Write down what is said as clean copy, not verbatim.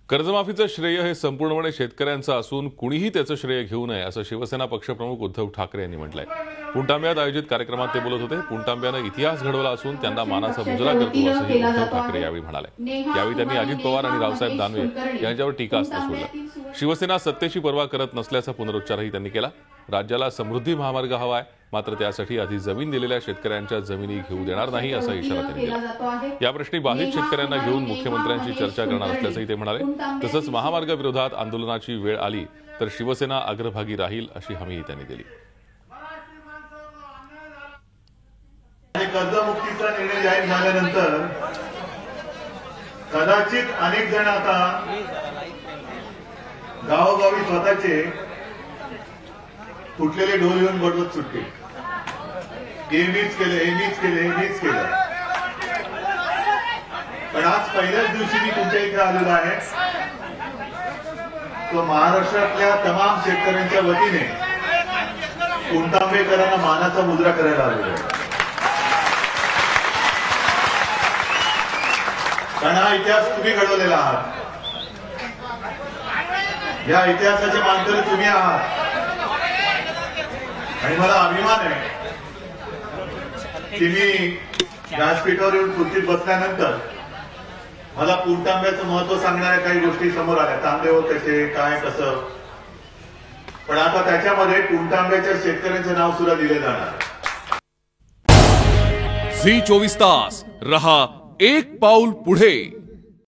कर्जमाफीचं श्रेय हे संपूर्णपणे शेतकऱ्यांचं असून कुणीही त्याचं श्रेय घेऊ नये असं शिवसेना पक्षप्रमुख उद्धव ठाकरे यांनी म्हटलंय। पुणतांब्यात आयोजित कार्यक्रमात ते बोलत होते। पुणतांब्यानं इतिहास घडवला असून त्यांना मानाचा मुजरा करतो असंही उद्धव ठाकरे यावेळी म्हणाले। यावेळी त्यांनी अजित पवार आणि रावसाहेब दानवे यांच्यावर टीकास्त्र सोडलं। शिवसेना सत्तेची पर्वा करत नसल्याचा पुनरुच्चारही त्यांनी केला। राज्याला समृद्धी महामार्ग हवा आहे, मात्र त्यासाठी आधी जमीन दिलेल्या शेतकऱ्यांच्या जमिनी घेऊ देणार नाही असा इशारा त्यांनी दिला। या प्रश्नी बाधित शेतकऱ्यांना घेऊन मुख्यमंत्र्यांशी चर्चा करणार असल्याचंही ते म्हणाले। तसंच महामार्गाविरोधात आंदोलनाची वेळ आली तर शिवसेना अग्रभागी राहील अशी हमीही त्यांनी दिली। कर्जमुक्तीचा निर्णय जाहीर झाल्यानंतर कदाचित अनेक जण आता गावोगावी स्वतःचे फुटलेले ढोल घेऊन बडवत सुटतील। हे मीच केलं, हे मीच केलं, हे मीच केलं। पण आज पहिल्याच दिवशी मी तुमच्या इथे आलेलो आहे, तो महाराष्ट्रातल्या तमाम शेतकऱ्यांच्या वतीने पुणतांबेकरांना मानाचा मुजरा करायला आलेलो आहे। कारण हा इतिहास तुम्ही घडवलेला आहात, या इतिहासाचे मानकरी तुम्ही आहात आणि मला अभिमान आहे की मी व्यासपीठावर येऊन खुर्चीत बसल्यानंतर मला पुणतांब्याचं महत्व सांगणाऱ्या काही गोष्टी समोर आल्या। तांबे कसे, काय, कसं, पण आता त्याच्यामध्ये पुणतांब्याच्या शेतकऱ्यांचं नाव सुद्धा दिले जाणार। झी 24 तास रहा एक पाऊल पुढे।